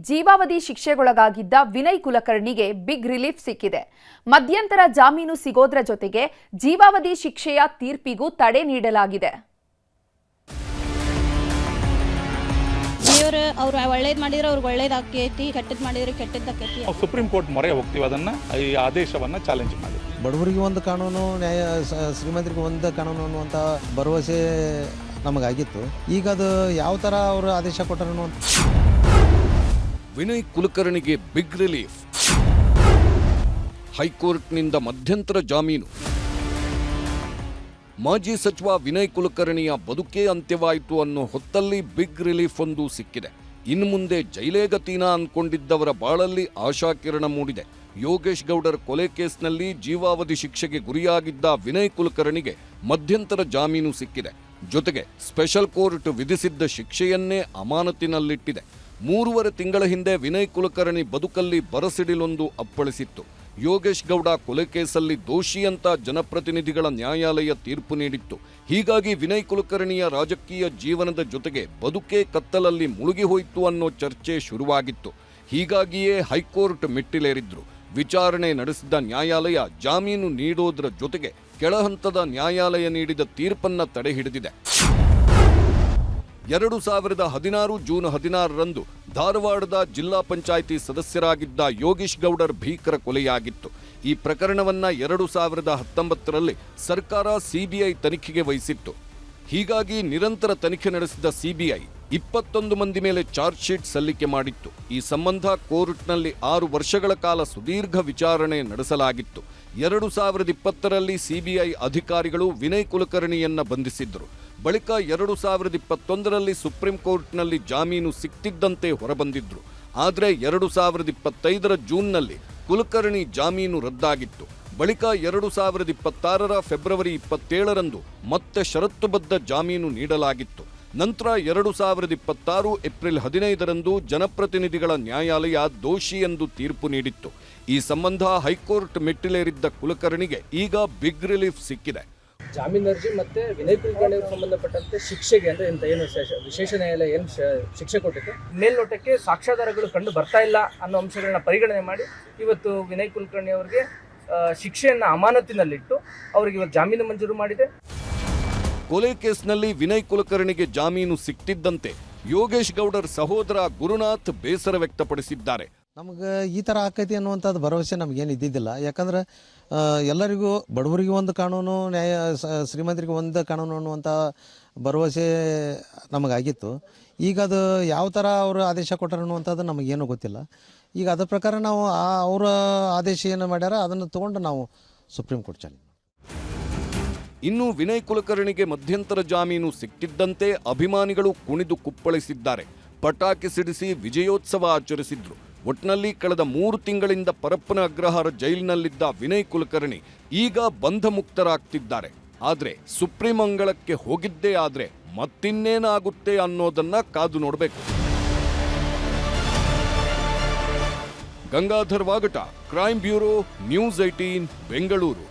ಜೀವಾವಧಿ ಶಿಕ್ಷೆಗೊಳಗಾಗಿದ್ದ ವಿನಯ್ ಕುಲಕರ್ಣಿಗೆ big relief ಸಿಕ್ಕಿದೆ. ಮಧ್ಯಂತರ ಜಾಮೀನು ಸಿಗೋದ್ರ ಜೊತೆಗೆ ಜೀವಾವಧಿ ಶಿಕ್ಷೆಯ ತೀರ್ಪಿಗೂ ತಡೆ ನೀಡಲಾಗಿದೆ. ಅವ್ರು ಒಳ್ಳೇದು ಮಾಡಿದ್ರೆ ಅವ್ರಿಗೆ ಒಳ್ಳೇದಾಕೈತಿ, ಕೆಟ್ಟದ್ದು ಮಾಡಿದ್ರೆ ಕೆಟ್ಟದ್ದಾಕೈತಿ. ಸುಪ್ರೀಂ ಕೋರ್ಟ್ ಮೊರೆ ಹೋಗ್ತೀವಿ, ಅದನ್ನು ಈ ಆದೇಶವನ್ನು ಚಾಲೆಂಜ್ ಮಾಡಿ. ಬಡವರಿಗೆ ಒಂದು ಕಾನೂನು, ನ್ಯಾಯ ಶ್ರೀಮಂತರಿಗೆ ಒಂದು ಕಾನೂನು ಅನ್ನುವಂಥ ಭರವಸೆ ನಮಗಾಗಿತ್ತು. ಈಗ ಅದು ಯಾವ ಥರ ಅವರು ಆದೇಶ ಕೊಟ್ಟರು ಅಂತ. ವಿನಯ್ ಕುಲಕರ್ಣಿಗೆ ಬಿಗ್ ರಿಲೀಫ್. ಹೈಕೋರ್ಟ್ನಿಂದ ಮಧ್ಯಂತರ ಜಾಮೀನು. ಮಾಜಿ ಸಚಿವ ವಿನಯ್ ಕುಲಕರ್ಣಿಯ ಬದುಕೇ ಅಂತ್ಯವಾಯಿತು ಅನ್ನೋ ಹೊತ್ತಲ್ಲಿ ಬಿಗ್ ರಿಲೀಫ್ ಒಂದು ಸಿಕ್ಕಿದೆ. ಇನ್ನು ಮುಂದೆ ಜೈಲೇಗತೀನ ಅನ್ಕೊಂಡಿದ್ದವರ ಬಾಳಲ್ಲಿ ಆಶಾಕಿರಣ ಮೂಡಿದೆ. ಯೋಗೇಶ್ ಗೌಡರ್ ಕೊಲೆ ಕೇಸ್ನಲ್ಲಿ ಜೀವಾವಧಿ ಶಿಕ್ಷೆಗೆ ಗುರಿಯಾಗಿದ್ದ ವಿನಯ್ ಕುಲಕರ್ಣಿಗೆ ಮಧ್ಯಂತರ ಜಾಮೀನು ಸಿಕ್ಕಿದೆ. ಜೊತೆಗೆ ಸ್ಪೆಷಲ್ ಕೋರ್ಟ್ ವಿಧಿಸಿದ್ದ ಶಿಕ್ಷೆಯನ್ನೇ ಅಮಾನತಿನಲ್ಲಿಟ್ಟಿದೆ. 3.5 ತಿಂಗಳ ಹಿಂದೆ ವಿನಯ್ ಕುಲಕರ್ಣಿ ಬದುಕಲ್ಲಿ ಬರಸಿಡಿಲೊಂದು ಅಪ್ಪಳಿಸಿತ್ತು. ಯೋಗೇಶ್ ಗೌಡ ಕೊಲೆ ಕೇಸಲ್ಲಿ ದೋಷಿ ಅಂತ ಜನಪ್ರತಿನಿಧಿಗಳ ನ್ಯಾಯಾಲಯ ತೀರ್ಪು ನೀಡಿತ್ತು. ಹೀಗಾಗಿ ವಿನಯ್ ಕುಲಕರ್ಣಿಯ ರಾಜಕೀಯ ಜೀವನದ ಜೊತೆಗೆ ಬದುಕೇ ಕತ್ತಲಲ್ಲಿ ಮುಳುಗಿ ಹೋಯಿತು ಅನ್ನೋ ಚರ್ಚೆ ಶುರುವಾಗಿತ್ತು. ಹೀಗಾಗಿಯೇ ಹೈಕೋರ್ಟ್ ಮೆಟ್ಟಿಲೇರಿದ್ರು. ವಿಚಾರಣೆ ನಡೆಸಿದ ನ್ಯಾಯಾಲಯ ಜಾಮೀನು ನೀಡೋದ್ರ ಜೊತೆಗೆ ಕೆಳಹಂತದ ನ್ಯಾಯಾಲಯ ನೀಡಿದ ತೀರ್ಪನ್ನ ತಡೆಹಿಡಿದಿದೆ. 2016 ಜೂನ್ 16ರಂದು ಧಾರವಾಡದ ಜಿಲ್ಲಾ ಪಂಚಾಯಿತಿ ಸದಸ್ಯರಾಗಿದ್ದ ಯೋಗೇಶ್ ಗೌಡರ್ ಭೀಕರ ಕೊಲೆಯಾಗಿತ್ತು. ಈ ಪ್ರಕರಣವನ್ನ 2019ರಲ್ಲಿ ಸರ್ಕಾರ ಸಿಬಿಐ ತನಿಖೆಗೆ ವಹಿಸಿತ್ತು. ಹೀಗಾಗಿ ನಿರಂತರ ತನಿಖೆ ನಡೆಸಿದ ಸಿಬಿಐ 21 ಮಂದಿ ಮೇಲೆ ಚಾರ್ಜ್ ಶೀಟ್ ಸಲ್ಲಿಕೆ ಮಾಡಿತ್ತು. ಈ ಸಂಬಂಧ ಕೋರ್ಟ್ನಲ್ಲಿ 6 ವರ್ಷಗಳ ಕಾಲ ಸುದೀರ್ಘ ವಿಚಾರಣೆ ನಡೆಸಲಾಗಿತ್ತು. 2020ರಲ್ಲಿ ಸಿಬಿಐ ಅಧಿಕಾರಿಗಳು ವಿನಯ್ ಕುಲಕರ್ಣಿಯನ್ನ ಬಂಧಿಸಿದ್ರು. ಬಳಿಕ 2021ರಲ್ಲಿ ಸುಪ್ರೀಂ ಕೋರ್ಟ್ನಲ್ಲಿ ಜಾಮೀನು ಸಿಕ್ತಿದ್ದಂತೆ ಹೊರಬಂದಿದ್ರು. ಆದರೆ 2025ರ ಜೂನ್ನಲ್ಲಿ ಕುಲಕರ್ಣಿ ಜಾಮೀನು ರದ್ದಾಗಿತ್ತು. ಬಳಿಕ 2026ರ ಫೆಬ್ರವರಿ 27ರಂದು ಮತ್ತೆ ಷರತ್ತುಬದ್ಧ ಜಾಮೀನು ನೀಡಲಾಗಿತ್ತು. ನಂತರ 2026 ಏಪ್ರಿಲ್ 15ರಂದು ಜನಪ್ರತಿನಿಧಿಗಳ ನ್ಯಾಯಾಲಯ ದೋಷಿ ಎಂದು ತೀರ್ಪು ನೀಡಿತ್ತು. ಈ ಸಂಬಂಧ ಹೈಕೋರ್ಟ್ ಮೆಟ್ಟಿಲೇರಿದ್ದ ಕುಲಕರ್ಣಿಗೆ ಈಗ ಬಿಗ್ ರಿಲೀಫ್ ಸಿಕ್ಕಿದೆ. ಜಾಮೀನು ಅರ್ಜಿ ಮತ್ತೆ ವಿನಯ್ ಕುಲಕರ್ಣಿ ಸಂಬಂಧಪಟ್ಟಂತೆ ಶಿಕ್ಷೆಗೆ ಅಂದ್ರೆ ಇಂತ ಏನು ವಿಶೇಷ ನ್ಯಾಯಾಲಯ ಏನು ಶಿಕ್ಷೆ ಕೊಟ್ಟಿತ್ತು, ಮೇಲ್ನೋಟಕ್ಕೆ ಸಾಕ್ಷ್ಯಾಧಾರಗಳು ಕಂಡು ಬರ್ತಾ ಇಲ್ಲ ಅನ್ನೋ ಅಂಶಗಳನ್ನ ಪರಿಗಣನೆ ಮಾಡಿ ಇವತ್ತು ವಿನಯ್ ಕುಲಕರ್ಣಿ ಅವರಿಗೆ ಶಿಕ್ಷೆಯನ್ನ ಅಮಾನತಿನಲ್ಲಿಟ್ಟು ಅವರಿಗೆ ಇವತ್ತು ಜಾಮೀನು ಮಂಜೂರು ಮಾಡಿದೆ. ಕೊಲೆ ಕೇಸ್ನಲ್ಲಿ ವಿನಯ್ ಕುಲಕರ್ಣಿಗೆ ಜಾಮೀನು ಸಿಕ್ತಿದ್ದಂತೆ ಯೋಗೇಶ್ ಗೌಡರ್ ಸಹೋದರ ಗುರುನಾಥ್ ಬೇಸರ ವ್ಯಕ್ತಪಡಿಸಿದ್ದಾರೆ. ನಮಗೆ ಈ ಥರ ಆಕೈತಿ ಅನ್ನುವಂಥದ್ದು ಭರವಸೆ ನಮಗೇನು ಇದ್ದಿದ್ದಿಲ್ಲ. ಯಾಕಂದ್ರೆ ಎಲ್ಲರಿಗೂ ಬಡವರಿಗೆ ಒಂದು ಕಾನೂನು, ನ್ಯಾಯ ಶ್ರೀಮಂತರಿಗೆ ಒಂದು ಕಾನೂನು ಅನ್ನುವಂಥ ಭರವಸೆ ನಮಗಾಗಿತ್ತು. ಈಗ ಅದು ಯಾವ ಥರ ಅವರು ಆದೇಶ ಕೊಟ್ಟರು ಅನ್ನುವಂಥದ್ದು ನಮಗೇನೂ ಗೊತ್ತಿಲ್ಲ. ಈಗ ಅದ್ರ ಪ್ರಕಾರ ನಾವು ಅವರ ಆದೇಶ ಏನು ಮಾಡ್ಯಾರ ಅದನ್ನು ತೊಗೊಂಡು ನಾವು ಸುಪ್ರೀಂ ಕೋರ್ಟ್ ಚಾಲೆಂಜ್. ಇನ್ನು ವಿನಯ್ ಕುಲಕರ್ಣಿಗೆ ಮಧ್ಯಂತರ ಜಾಮೀನು ಸಿಕ್ತಿದ್ದಂತೆ ಅಭಿಮಾನಿಗಳು ಕುಣಿದು ಕುಪ್ಪಳಿಸಿದ್ದಾರೆ. ಪಟಾಕಿ ಸಿಡಿಸಿ ವಿಜಯೋತ್ಸವ ಆಚರಿಸಿದ್ರು. ಒಟ್ನಲ್ಲಿ ಕಳೆದ 3 ತಿಂಗಳಿಂದ ಪರಪ್ಪನ ಅಗ್ರಹಾರ ಜೈಲಿನಲ್ಲಿದ್ದ ವಿನಯ್ ಕುಲಕರ್ಣಿ ಈಗ ಬಂಧ ಮುಕ್ತರಾಗ್ತಿದ್ದಾರೆ. ಆದ್ರೆ ಸುಪ್ರೀಂ ಅಂಗಳಕ್ಕೆ ಹೋಗಿದ್ದೇ ಆದ್ರೆ ಮತ್ತಿನ್ನೇನಾಗುತ್ತೆ ಅನ್ನೋದನ್ನ ಕಾದು ನೋಡಬೇಕು. Gangadhar ವಾಗಟ, crime bureau, news 18, Bengaluru.